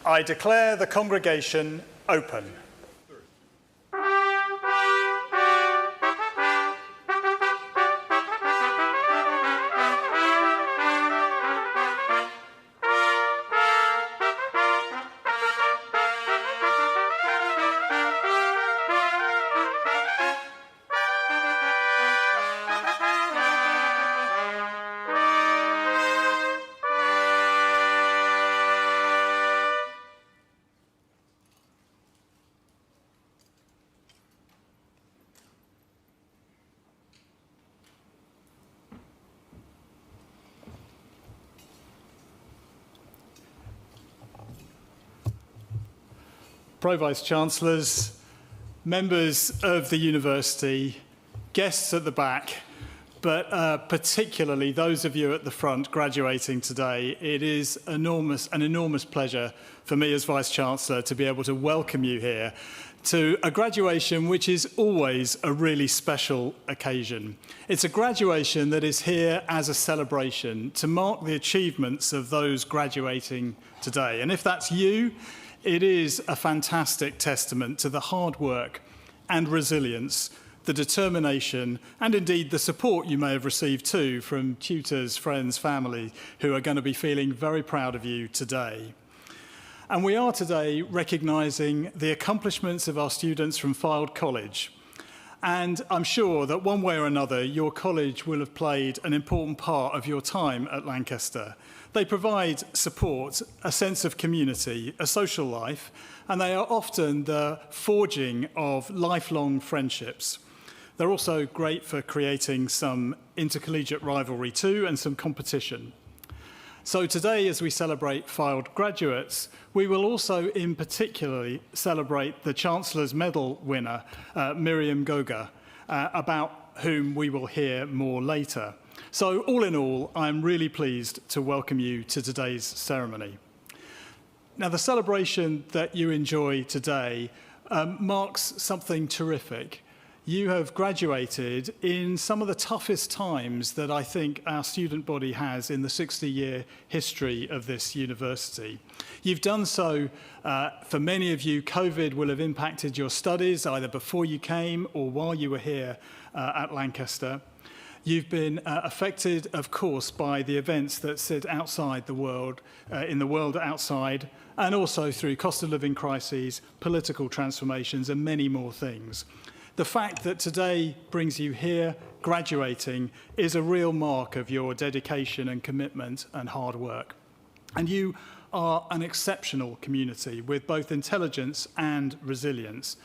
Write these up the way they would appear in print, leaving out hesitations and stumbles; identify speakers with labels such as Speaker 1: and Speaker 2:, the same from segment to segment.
Speaker 1: I declare the congregation open. Pro-Vice-Chancellors, members of the university, guests at the back, but particularly those of you at the front graduating today, it is an enormous pleasure for me as Vice-Chancellor to be able to welcome you here to a graduation which is always a really special occasion. It's a graduation that is here as a celebration to mark the achievements of those graduating today. And if that's you, it is a fantastic testament to the hard work and resilience, the determination, and indeed the support you may have received too from tutors, friends, family, who are going to be feeling very proud of you today. And we are today recognising the accomplishments of our students from Fylde College. And I'm sure that one way or another, your college will have played an important part of your time at Lancaster. They provide support, a sense of community, a social life, and they are often the forging of lifelong friendships. They're also great for creating some intercollegiate rivalry too and some competition. So today, as we celebrate Fylde graduates, we will also in particular celebrate the Chancellor's Medal winner, Miriam Goga, about whom we will hear more later. So all in all, I'm really pleased to welcome you to today's ceremony. Now, the celebration that you enjoy today marks something terrific. You have graduated in some of the toughest times that I think our student body has in the 60-year history of this university. You've done so, for many of you, COVID will have impacted your studies either before you came or while you were here at Lancaster. You've been affected, of course, by the events that sit outside the world, in the world outside, and also through cost of living crises, political transformations, and many more things. The fact that today brings you here, graduating, is a real mark of your dedication and commitment and hard work. And you are an exceptional community with both intelligence and resilience.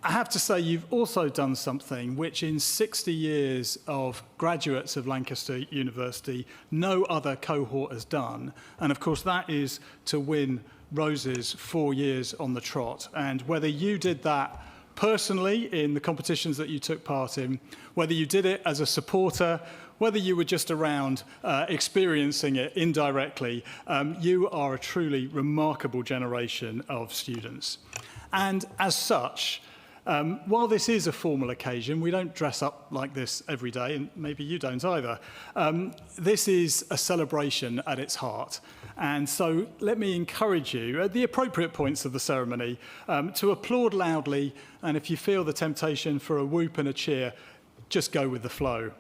Speaker 1: I have to say, you've also done something which in 60 years of graduates of Lancaster University, no other cohort has done. And of course, that is to win roses 4 years on the trot. And whether you did that personally in the competitions that you took part in, whether you did it as a supporter, whether you were just around experiencing it indirectly, you are a truly remarkable generation of students. And as such, while this is a formal occasion, we don't dress up like this every day, and maybe you don't either. This is a celebration at its heart. And so let me encourage you, at the appropriate points of the ceremony, to applaud loudly, and if you feel the temptation for a whoop and a cheer, just go with the flow.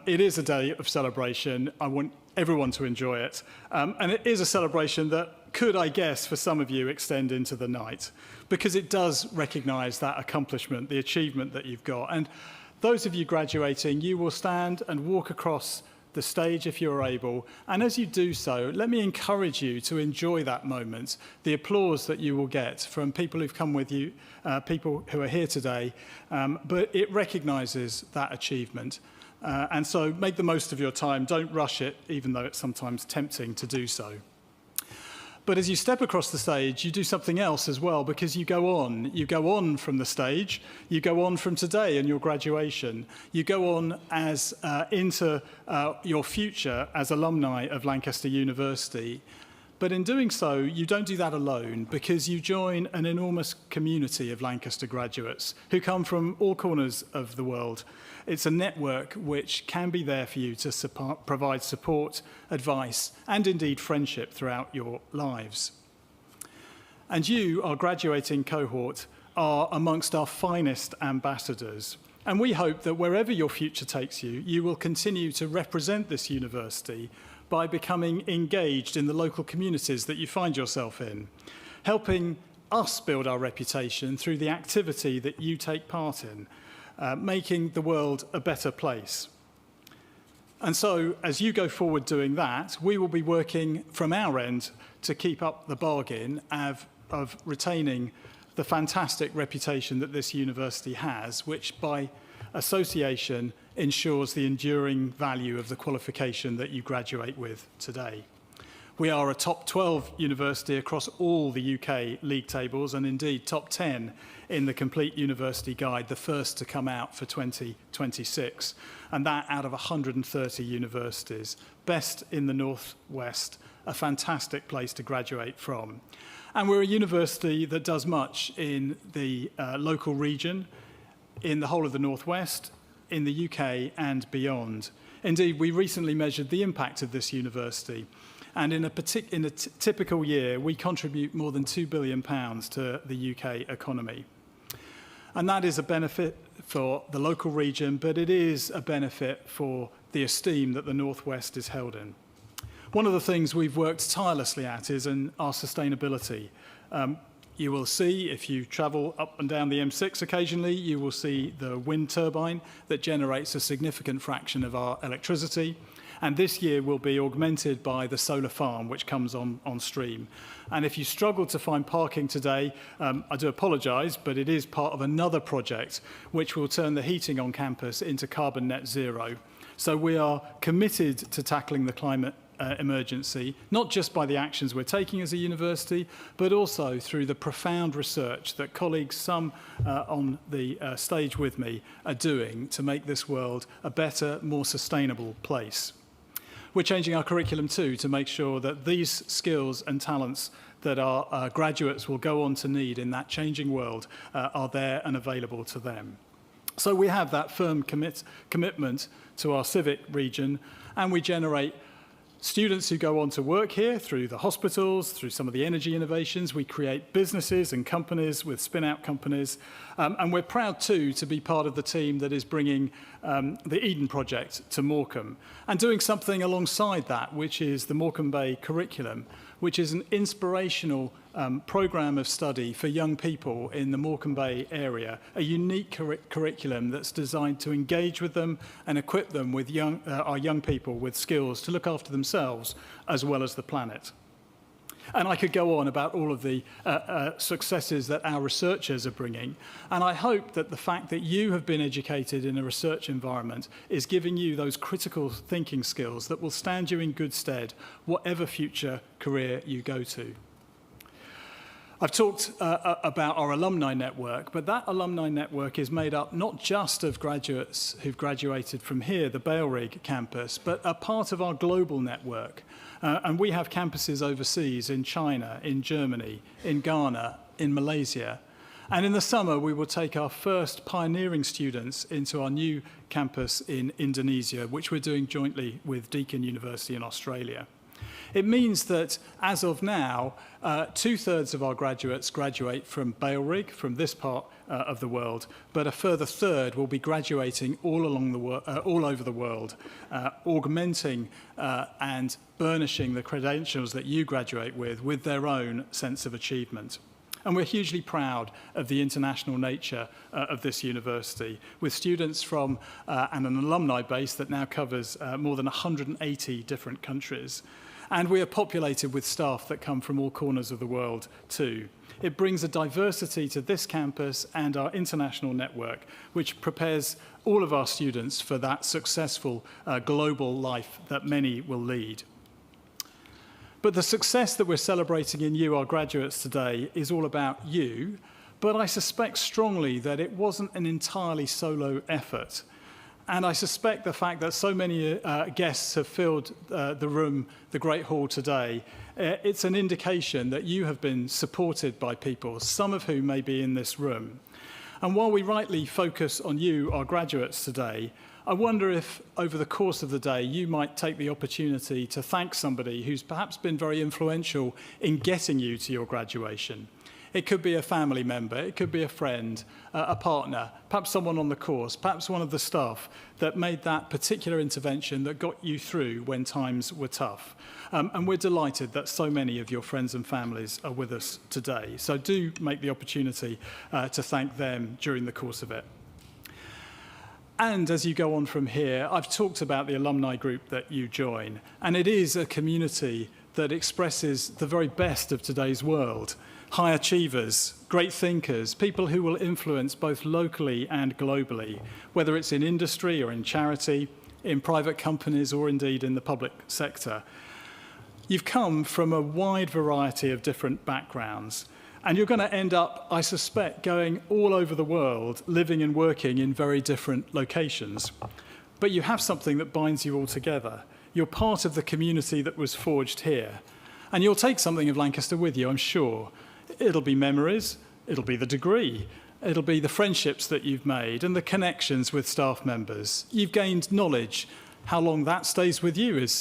Speaker 1: It is a day of celebration. I want everyone to enjoy it. And it is a celebration that could, I guess, for some of you, extend into the night, because it does recognise that accomplishment, the achievement that you've got. And those of you graduating, you will stand and walk across the stage if you're able. And as you do so, let me encourage you to enjoy that moment, the applause that you will get from people who've come with you, people who are here today. But it recognises that achievement. And so make the most of your time. Don't rush it, even though it's sometimes tempting to do so. But as you step across the stage, you do something else as well, because you go on. You go on from the stage. You go on from today and your graduation. You go on as into your future as alumni of Lancaster University. But in doing so, you don't do that alone, because you join an enormous community of Lancaster graduates who come from all corners of the world. It's a network which can be there for you to provide support, advice, and indeed friendship throughout your lives. And you, our graduating cohort, are amongst our finest ambassadors. And we hope that wherever your future takes you, you will continue to represent this university by becoming engaged in the local communities that you find yourself in, helping us build our reputation through the activity that you take part in, making the world a better place. And so, as you go forward doing that, we will be working from our end to keep up the bargain of retaining the fantastic reputation that this university has, which by association ensures the enduring value of the qualification that you graduate with today. We are a top 12 university across all the UK league tables, and indeed top 10 in the Complete University Guide, the first to come out for 2026, and that out of 130 universities. Best in the Northwest, a fantastic place to graduate from. And we're a university that does much in the local region, in the whole of the Northwest, in the UK and beyond. Indeed, we recently measured the impact of this university. And in a typical year, we contribute more than £2 billion to the UK economy. And that is a benefit for the local region, but it is a benefit for the esteem that the Northwest is held in. One of the things we've worked tirelessly at is in our sustainability. You will see, if you travel up and down the M6 occasionally, you will see the wind turbine that generates a significant fraction of our electricity. And this year will be augmented by the solar farm, which comes on stream. And if you struggle to find parking today, I do apologise, but it is part of another project which will turn the heating on campus into carbon net zero. So we are committed to tackling the climate emergency, not just by the actions we're taking as a university, but also through the profound research that colleagues, some on the stage with me, are doing to make this world a better, more sustainable place. We're changing our curriculum too to make sure that these skills and talents that our graduates will go on to need in that changing world are there and available to them. So we have that firm commitment to our civic region, and we generate students who go on to work here through the hospitals, through some of the energy innovations. We create businesses and companies with spin-out companies. And we're proud, too, to be part of the team that is bringing the Eden Project to Morecambe and doing something alongside that, which is the Morecambe Bay curriculum, which is an inspirational programme of study for young people in the Morecambe Bay area, a unique curriculum that's designed to engage with them and equip them with our young people with skills to look after themselves as well as the planet. And I could go on about all of the successes that our researchers are bringing. And I hope that the fact that you have been educated in a research environment is giving you those critical thinking skills that will stand you in good stead, whatever future career you go to. I've talked about our alumni network, but that alumni network is made up not just of graduates who've graduated from here, the Bailrig campus, but a part of our global network. And we have campuses overseas in China, in Germany, in Ghana, in Malaysia. And in the summer, we will take our first pioneering students into our new campus in Indonesia, which we're doing jointly with Deakin University in Australia. It means that, as of now, 2/3 of our graduates graduate from Bailrig, from this part of the world, but a further third will be graduating all over the world, augmenting and burnishing the credentials that you graduate with their own sense of achievement. And we're hugely proud of the international nature of this university, with students from and an alumni base that now covers more than 180 different countries. And we are populated with staff that come from all corners of the world too. It brings a diversity to this campus and our international network, which prepares all of our students for that successful global life that many will lead. But the success that we're celebrating in you, our graduates today, is all about you, but I suspect strongly that it wasn't an entirely solo effort. And I suspect the fact that so many guests have filled the room, the Great Hall today, it's an indication that you have been supported by people, some of whom may be in this room. And while we rightly focus on you, our graduates today, I wonder if over the course of the day you might take the opportunity to thank somebody who's perhaps been very influential in getting you to your graduation. It could be a family member, it could be a friend, a partner, perhaps someone on the course, perhaps one of the staff that made that particular intervention that got you through when times were tough. And we're delighted that so many of your friends and families are with us today. So do make the opportunity to thank them during the course of it. And as you go on from here, I've talked about the alumni group that you join, and it is a community that expresses the very best of today's world. High achievers, great thinkers, people who will influence both locally and globally, whether it's in industry or in charity, in private companies or indeed in the public sector. You've come from a wide variety of different backgrounds, and you're going to end up, I suspect, going all over the world, living and working in very different locations. But you have something that binds you all together. You're part of the community that was forged here. And you'll take something of Lancaster with you, I'm sure. It'll be memories, it'll be the degree, it'll be the friendships that you've made and the connections with staff members. You've gained knowledge. How long that stays with you is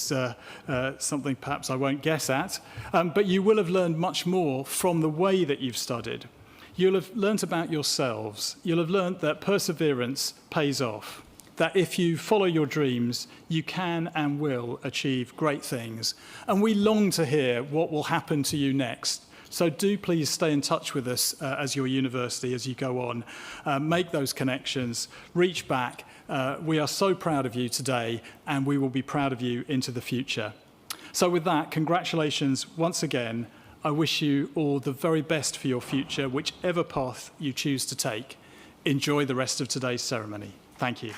Speaker 1: something perhaps I won't guess at, but you will have learned much more from the way that you've studied. You'll have learnt about yourselves. You'll have learnt that perseverance pays off, that if you follow your dreams, you can and will achieve great things. And we long to hear what will happen to you next. So do please stay in touch with us as your university as you go on. Make those connections, reach back. We are so proud of you today, and we will be proud of you into the future. So with that, congratulations once again. I wish you all the very best for your future, whichever path you choose to take. Enjoy the rest of today's ceremony. Thank you.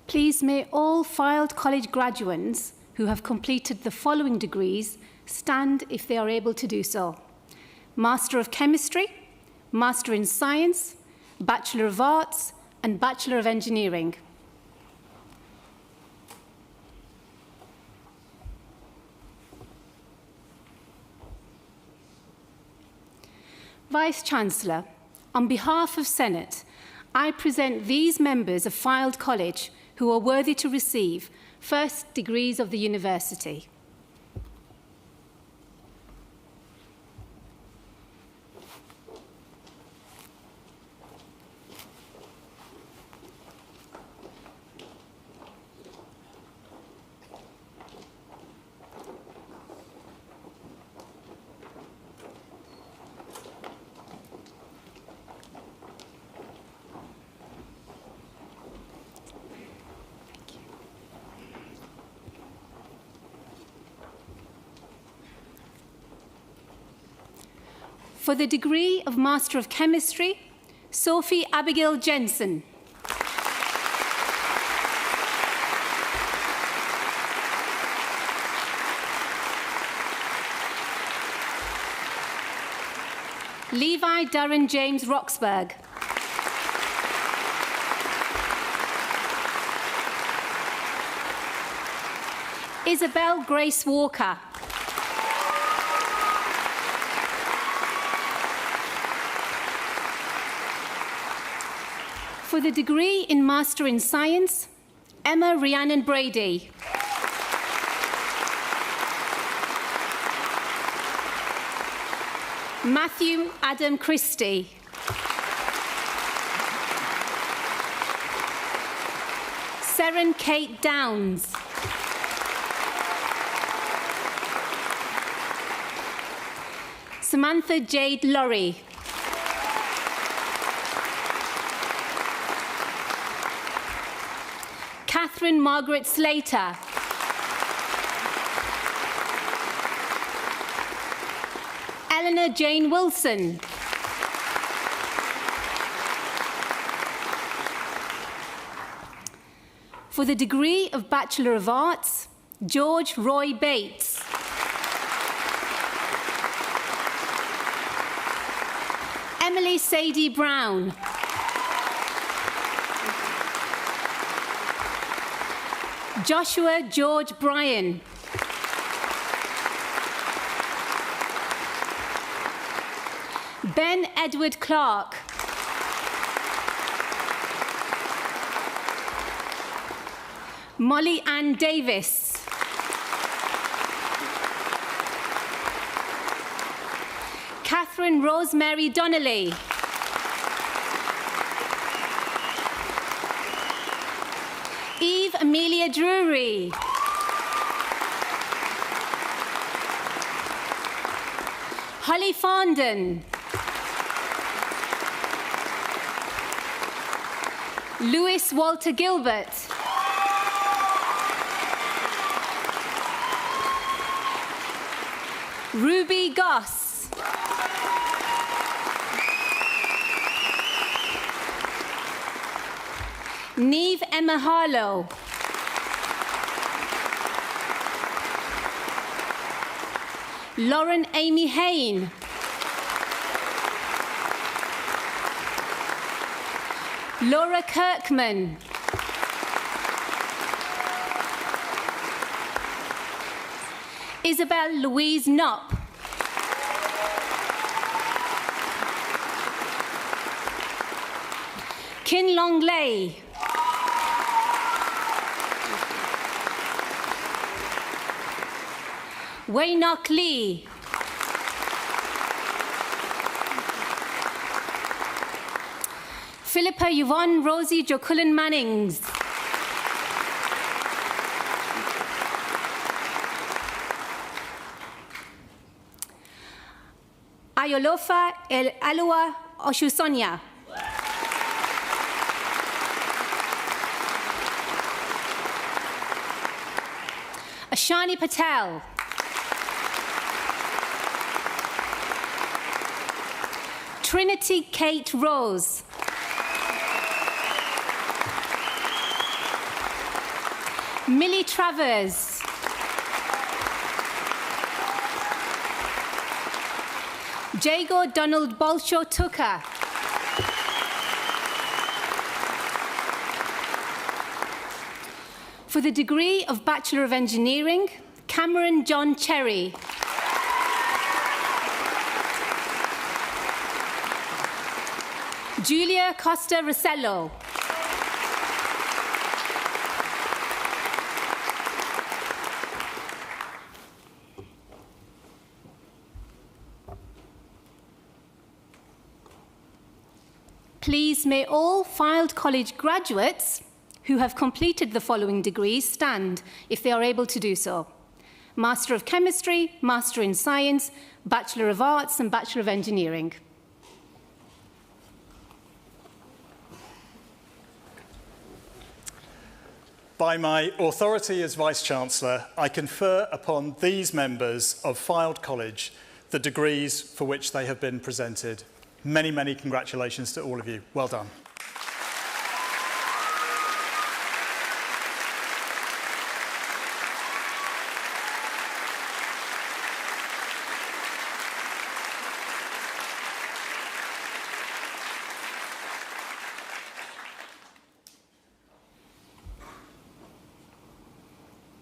Speaker 2: Please may all Fylde College graduates who have completed the following degrees stand if they are able to do so. Master of Chemistry, Master in Science, Bachelor of Arts, and Bachelor of Engineering. Vice-Chancellor, on behalf of Senate, I present these members of Fylde College who are worthy to receive first degrees of the university. For the degree of Master of Chemistry, Sophie Abigail Jensen. Levi Darren James Roxburgh. Isabel Grace Walker. For the degree in Master in Science, Emma Rhiannon Brady. Matthew Adam Christie. Seren Kate Downs. Samantha Jade Laurie. Catherine Margaret Slater. Eleanor Jane Wilson. For the degree of Bachelor of Arts, George Roy Bates. Emily Sadie Brown. Joshua George Bryan. Ben Edward Clark. Molly Ann Davis. Catherine Rosemary Donnelly. Eve Amelia Drury. Holly Fondon. Lewis Walter Gilbert. Ruby Goss. Neve Emma Harlow. Lauren Amy Hain. Laura Kirkman. Isabel Louise Knopp. Kin Long Lei. Waynok Lee. Philippa Yvonne Rosie Jocullen Mannings. Ayolofa El Alua Oshusonia. Ashani Patel. Trinity Kate Rose. Millie Travers. Jago Donald Bolshaw Tucker. For the degree of Bachelor of Engineering, Cameron John Cherry. Julia Costa Rossello. Please may all Fylde College graduates who have completed the following degrees stand if they are able to do so. Master of Chemistry, Master in Science, Bachelor of Arts and Bachelor of Engineering.
Speaker 1: By my authority as Vice-Chancellor, I confer upon these members of Fylde College the degrees for which they have been presented. Many, many congratulations to all of you. Well done.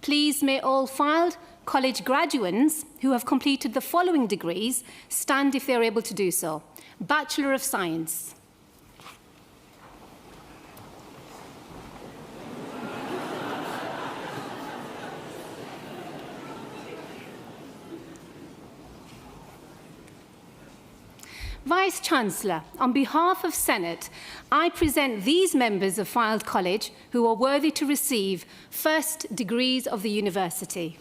Speaker 2: Please may all Fylde College graduates who have completed the following degrees stand if they are able to do so. Bachelor of Science. Vice-Chancellor, on behalf of Senate, I present these members of Fylde College who are worthy to receive first degrees of the university.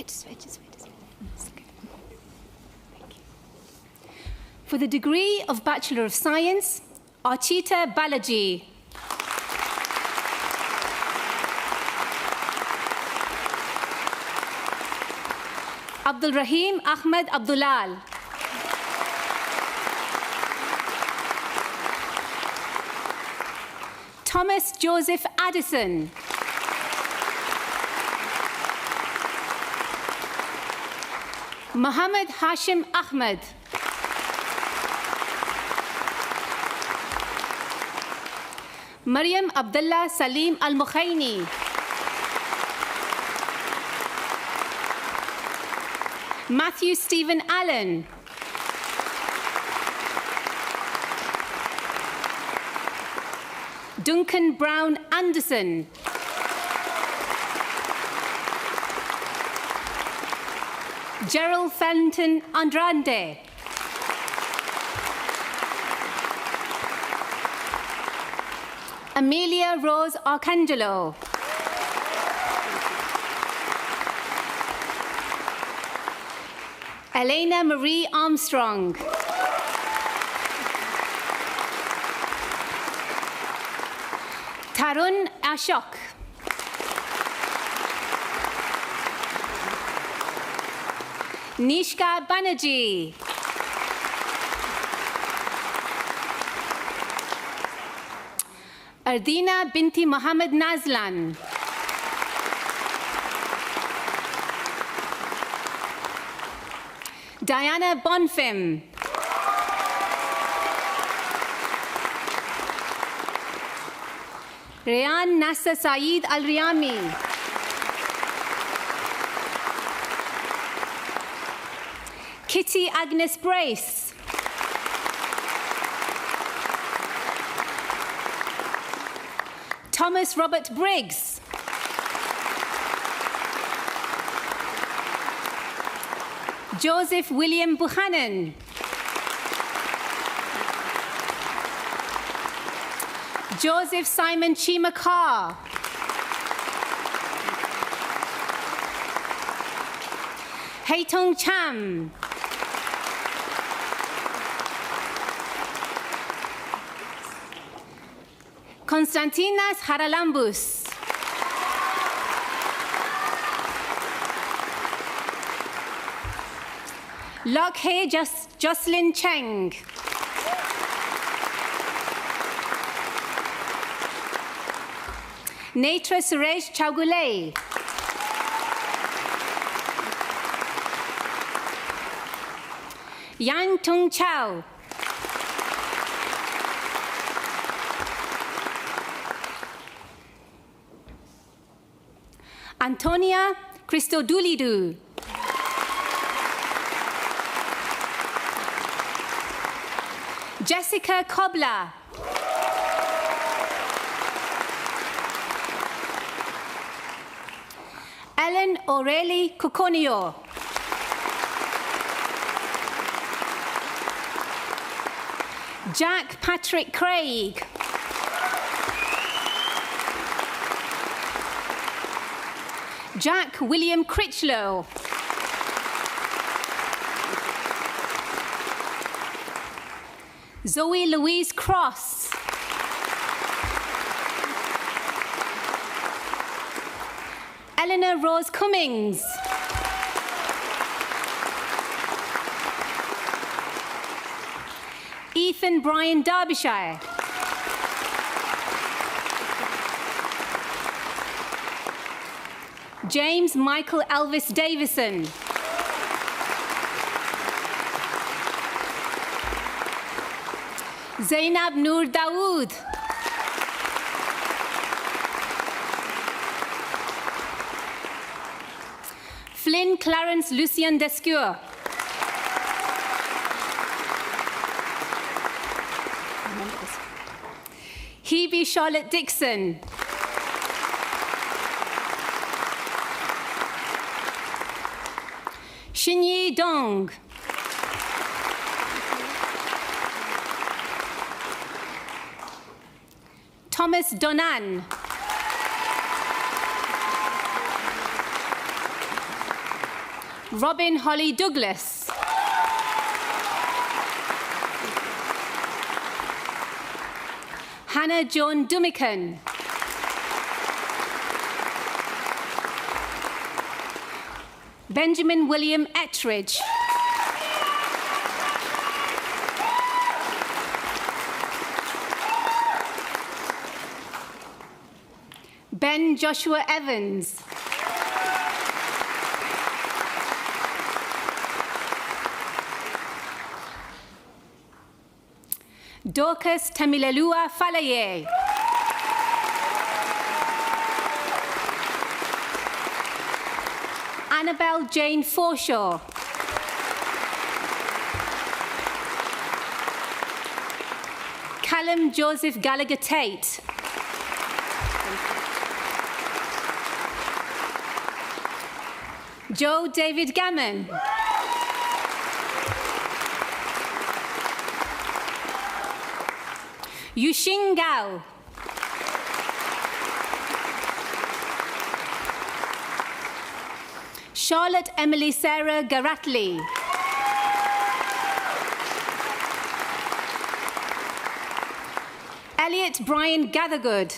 Speaker 2: Just wait. It's okay. Thank you. For the degree of Bachelor of Science, Archita Balaji. Abdul Rahim Ahmed Abdulal. Thomas Joseph Addison. Muhammad Hashim Ahmed. Maryam Abdullah Salim Al-Mukhaini. Matthew Stephen Allen. Duncan Brown Anderson. Gerald Fenton Andrande. Amelia Rose Arcangelo. Elena Marie Armstrong. Tarun Ashok. Nishka Banerjee. Ardina Binti Mohammed Nazlan. Diana Bonfim. Rayan Nasser Saeed Al-Riyami. Kitty Agnes Brace. Thomas Robert Briggs. Joseph William Buchanan. Joseph Simon Chima Carr. Haitong Cham. Konstantinas Haralambous. Lokhe Jocelyn Cheng. Netra Suresh Chaugule. Yang Tung Chow. Antonia Christodoulidou. Jessica Kobler. Ellen Aurelie Coconio. Jack Patrick Craig. Jack William Critchlow. Zoe Louise Cross. Eleanor Rose Cummings. Ethan Brian Derbyshire. James Michael Elvis Davison. Zainab Noor Dawood. Flynn Clarence Lucien Descure. Hebe Charlotte Dixon. Xinyi Dong. Thomas Donan. Robin Holly Douglas. Hannah Joan Dumican. Benjamin William Ettridge. Ben Joshua Evans. Dorcas Tamilelua Falaye. Annabelle Jane Forshaw. Callum Joseph Gallagher Tate. Joe David Gammon. Yuxing Gao. Charlotte Emily Sarah Garatli. Elliot Brian Gathergood.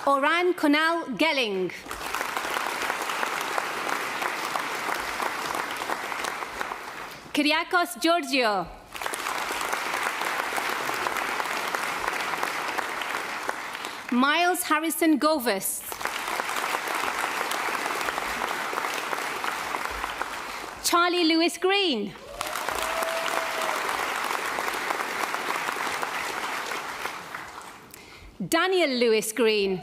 Speaker 2: Oran Kunal Gelling. Kyriakos Georgio. Miles Harrison Govis. Charlie Lewis Green. Daniel Lewis Green.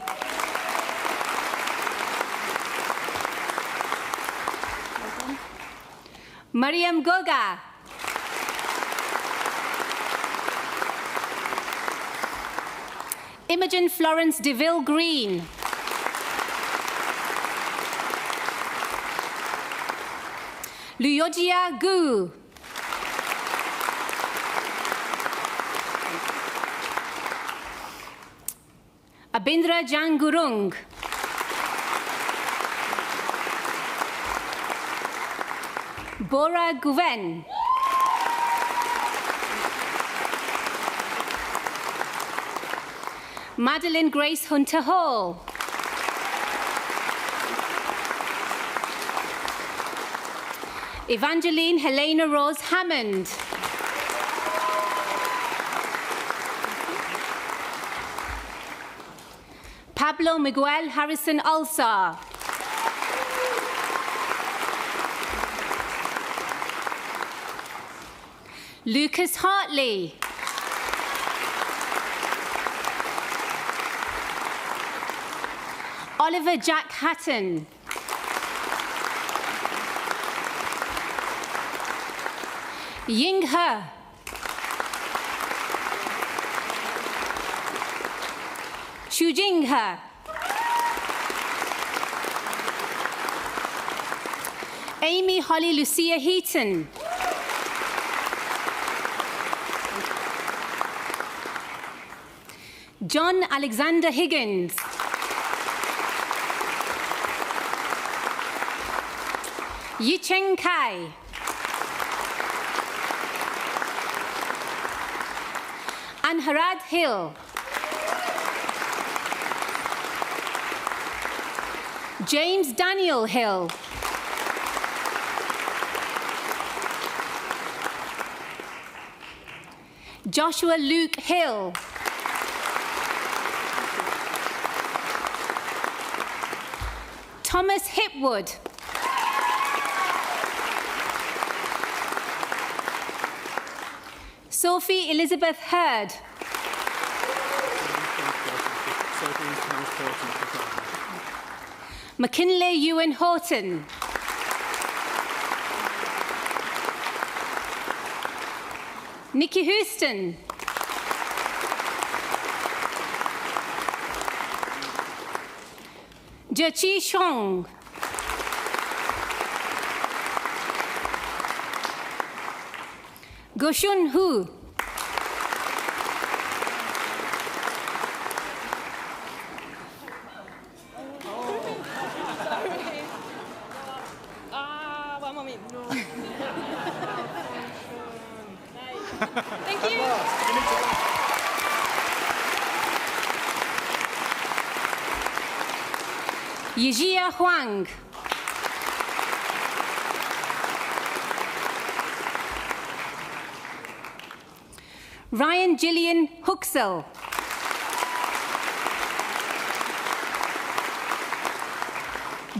Speaker 2: Mariam Goga. Imogen Florence DeVille Green. Luyojia Gu. Abindra Jangurung. Bora Guven. Madeline Grace Hunter Hall. Evangeline Helena Rose Hammond. Pablo Miguel Harrison Alsar. Lucas Hartley. Oliver Jack Hatton. Ying He. Xu Jing He. Amy Holly Lucia Heaton. John Alexander Higgins. Yicheng Kai. Anharad Hill. James Daniel Hill. Joshua Luke Hill. Thomas Hipwood. Sophie Elizabeth Hurd. McKinley Ewan Horton. Nikki Houston. Jechi Shong. Goshun Hu.
Speaker 3: Thank you.
Speaker 2: Yijia Huang. Ryan Gillian Huxell.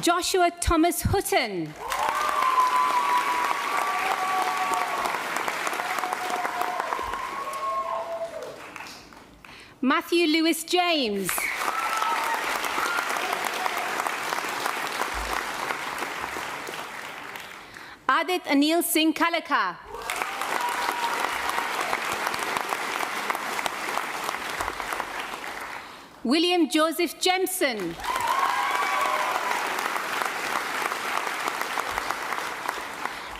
Speaker 2: Joshua Thomas Hutton. Matthew Lewis James. Adit Anil Singh Kalaka. William Joseph Jemson.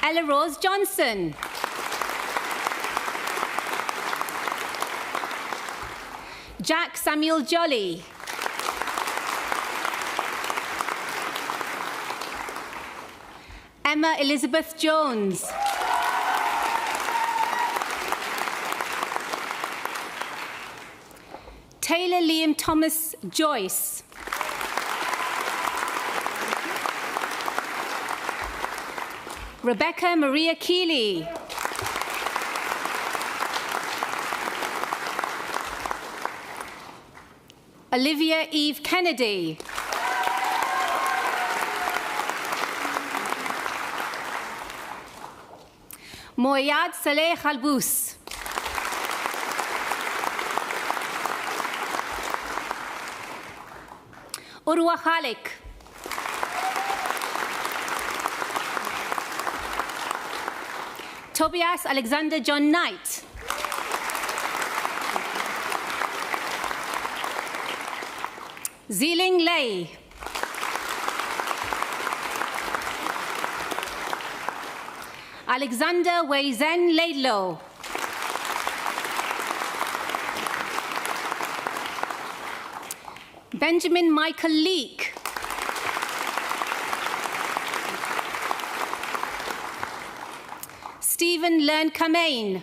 Speaker 2: Ella Rose Johnson. Jack Samuel Jolly. Emma Elizabeth Jones. Taylor Liam Thomas Joyce. Rebecca Maria Keeley. Olivia Eve Kennedy. Moyad Saleh Khalbous. Urwa Khalik. Tobias Alexander John Knight. Ziling Lei. Alexander Wei Zhen Laidlow. Benjamin Michael Leake. Stephen Learn Kamain.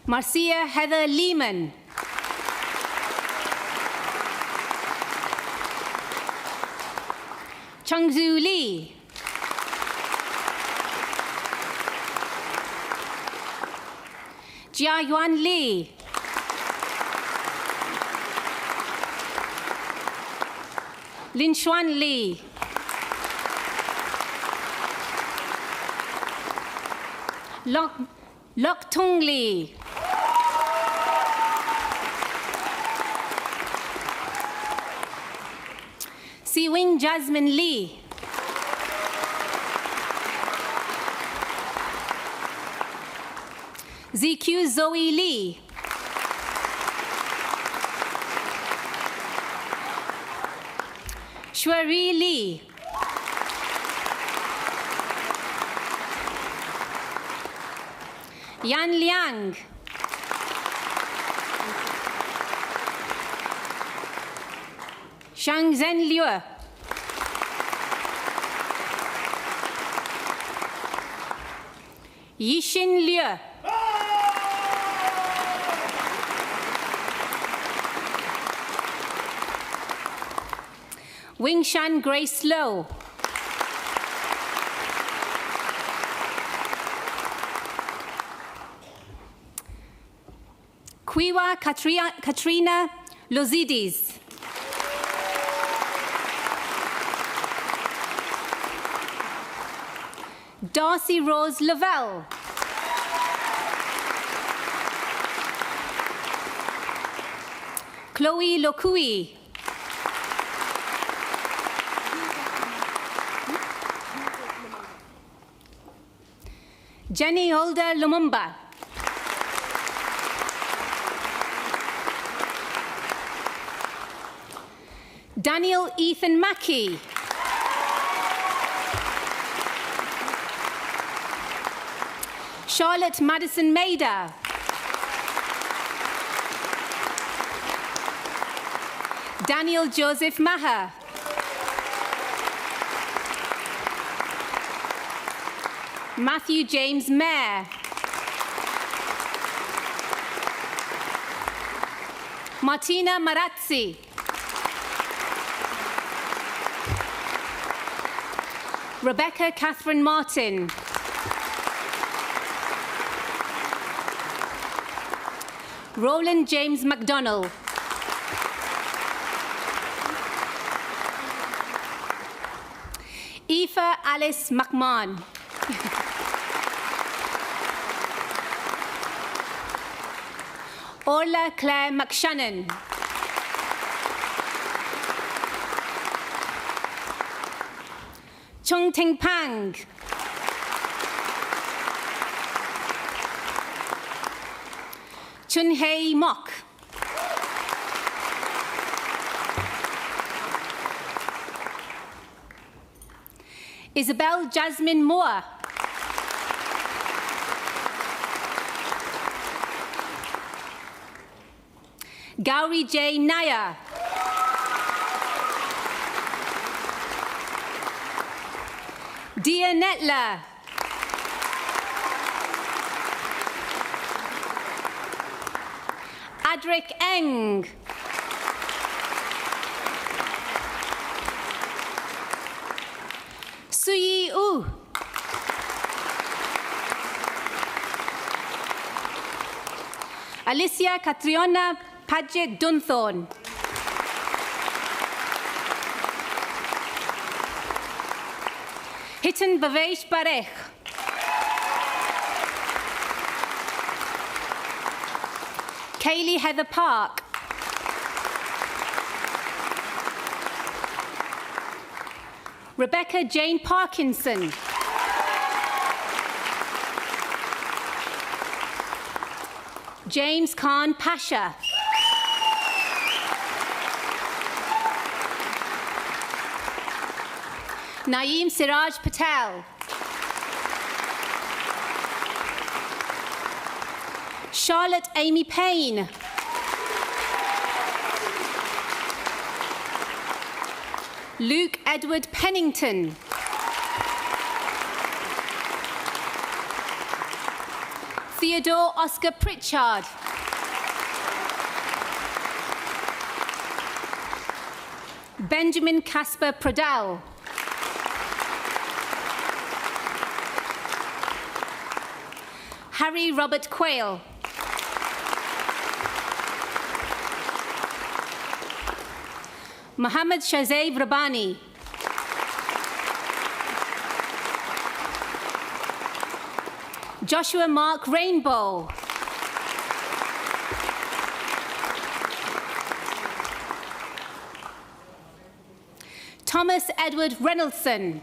Speaker 2: Marcia Heather Lehman. Chengzu Li. Jia Yuan Li. Lin Xuan Li. Lok Tung Li. Si Wing Jasmine Lee. ZQ Zoe Lee. Shwari Lee. Yan Liang. Shang Zhen Liu. Yixin Liu. Wingshan Grace Low. Kwiwa Katrina Lozidis. Darcy Rose Lavelle. Chloe Lokui. Jenny Holder Lumumba. Daniel Ethan Mackey. Charlotte Madison Maida. Daniel Joseph Maher. Matthew James Mayer. Martina Marazzi. Rebecca Catherine Martin. Roland James MacDonald. Aoife Alice McMahon. Orla Claire McShannon. Chung Ting Pang. Chun Hei Mok. Isabel Jasmine Moore. Gauri J. Nair. Dia Netler. Adric Eng. Suyi U. Alicia Catriona Padgett Dunthorne. Hiten Bhavesh Barech. Kaylee Heather Park. Rebecca Jane Parkinson. James Khan Pasha. Naeem Siraj Patel. Charlotte Amy Payne. Luke Edward Pennington. Theodore Oscar Pritchard. Benjamin Casper Pradal. Harry Robert Quayle. Mohammed Shazeb Rabani. Joshua Mark Rainbow. Thomas Edward Reynoldson.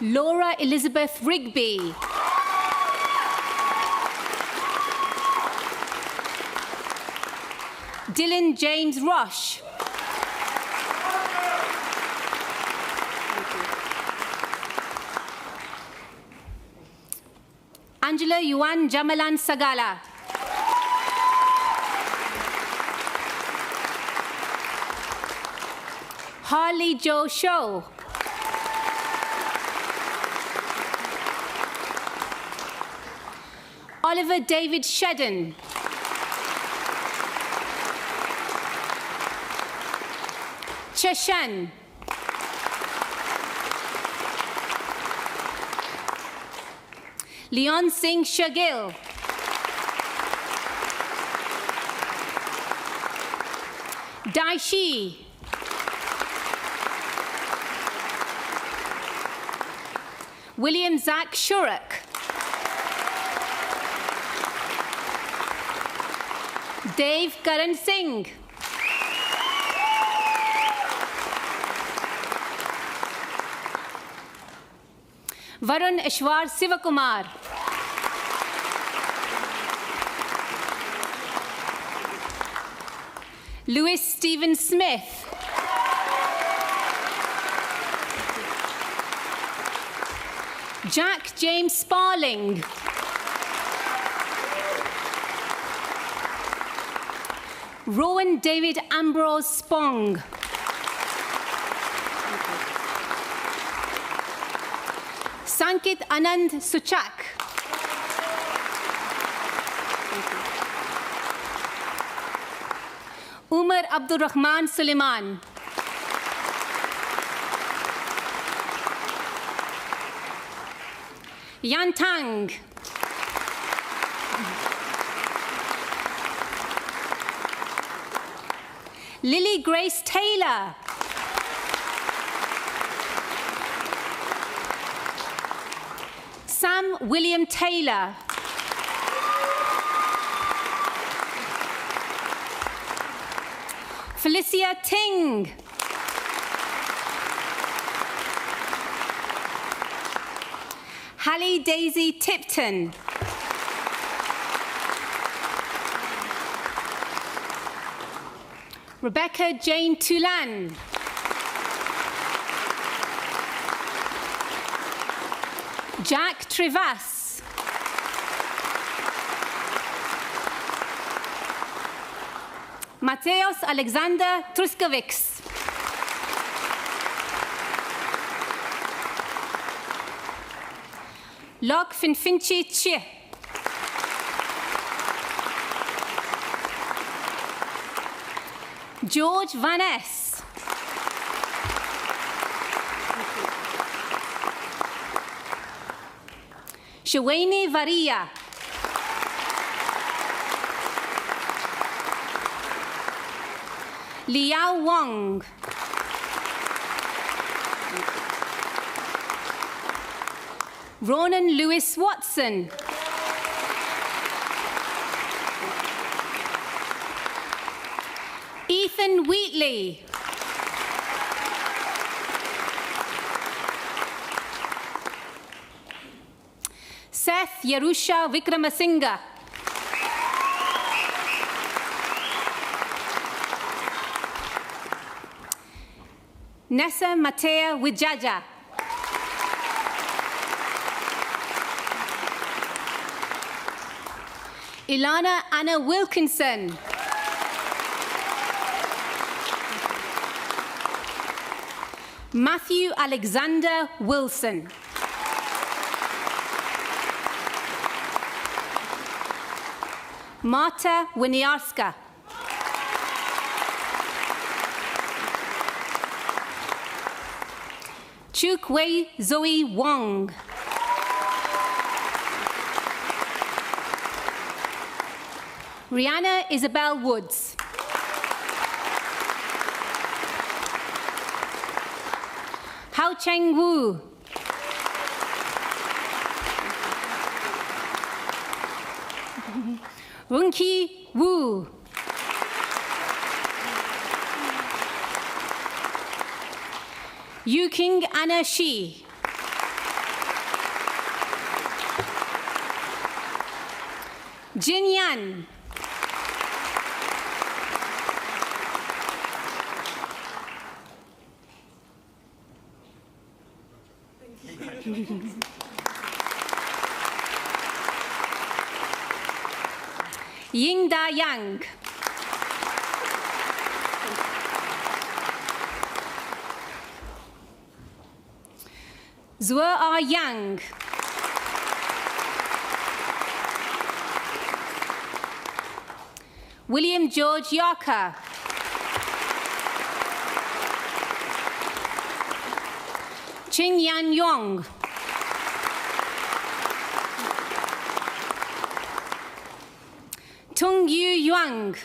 Speaker 2: Laura Elizabeth Rigby. Dylan James Roche. Angela Yuan Jamalan Sagala. Harley Jo Show. Oliver David Shedden. Cheshan. Leon Singh Shagil. Daishi. William Zach Shurak. Dave Karan Singh. Varun Ishwar Sivakumar. Louis Stephen Smith. Jack James Sparling. Rowan David Ambrose Spong. Sankit Anand Suchak. Umar Abdul Rahman Suleiman. Yan Tang. Lily Grace Taylor. Sam William Taylor. Felicia Ting. Hallie Daisy Tipton. Rebecca Jane Toulan. Jack Trevas. Mateos Alexander Truskovics. Lok Finfinchi Chi. George Van Ness. Shawani Varia. Liao Wong. Ronan Lewis Watson. Ethan Wheatley. Seth Yarusha Vikramasinghe. Nessa Matea Wijaja. Ilana Anna Wilkinson. Matthew Alexander Wilson. Marta Winiarska. Chukwei Zoe Wong. Rihanna Isabel Woods. Hao Cheng Wu. Runki Wu. Yuking Anna Shi. Jin Yan. Ying Da Yang. Zhuo Er Yang. William George Yarker. Ching Yan Yong. Tung Yu Yuang.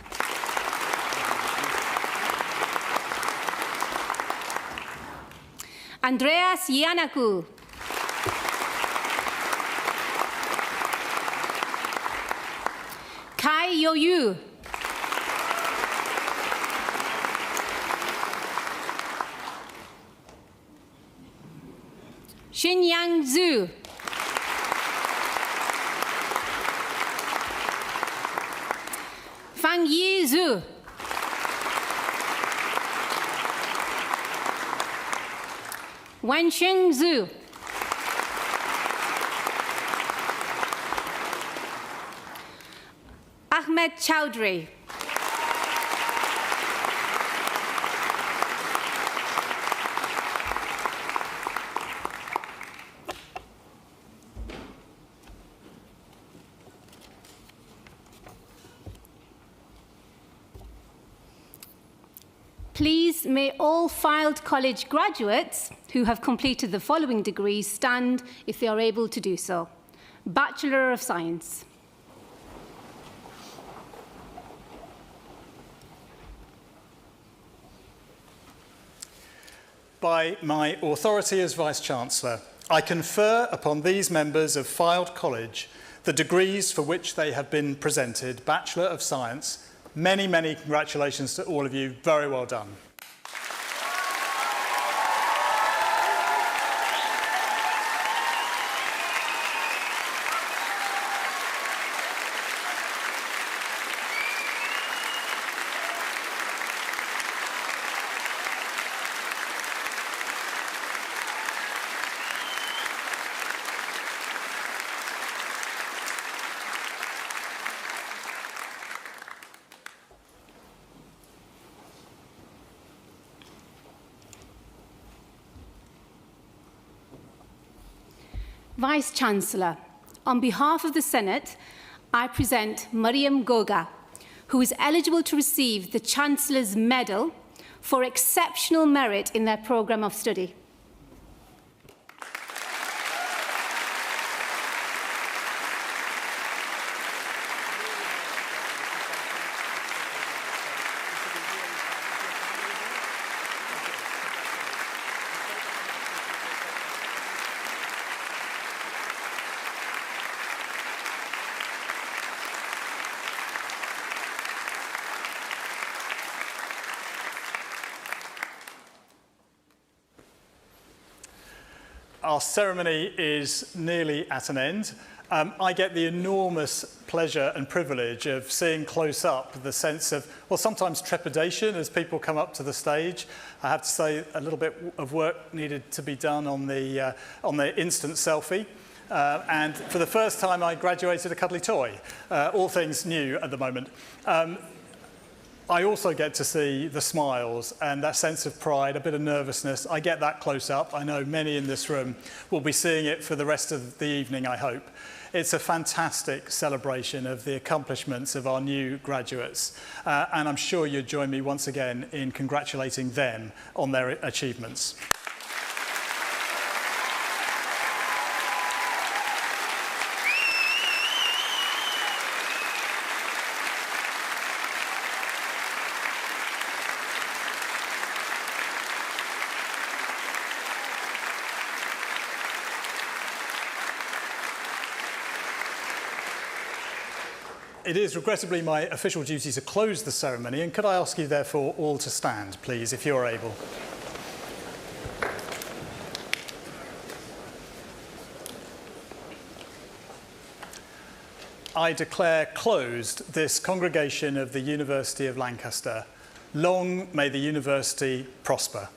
Speaker 2: Andreas Yanaku. Kai Yoyu. Xinyang Zhu. Fang Yi Zhu. Wensheng Zhu. Ahmed Chowdhury. Please may all Fylde College graduates who have completed the following degrees stand if they are able to do so. Bachelor of Science.
Speaker 1: By my authority as Vice-Chancellor, I confer upon these members of Fylde College the degrees for which they have been presented, Bachelor of Science. Many, many congratulations to all of you. Very well done.
Speaker 2: Vice-Chancellor, on behalf of the Senate, I present Mariam Goga, who is eligible to receive the Chancellor's Medal for exceptional merit in their programme of study. Our ceremony is nearly at an end. I get the enormous pleasure and privilege of seeing close up the sense of, well, sometimes trepidation as people come up to the stage. I have to say a little bit of work needed to be done on the instant selfie. And for the first time, I graduated a cuddly toy. All things new at the moment. I also get to see the smiles and that sense of pride, a bit of nervousness. I get that close up. I know many in this room will be seeing it for the rest of the evening, I hope. It's a fantastic celebration of the accomplishments of our new graduates. And I'm sure you'll join me once again in congratulating them on their achievements. It is regrettably my official duty to close the ceremony, and could I ask you therefore all to stand, please, if you're able. I declare closed this congregation of the University of Lancaster. Long may the university prosper.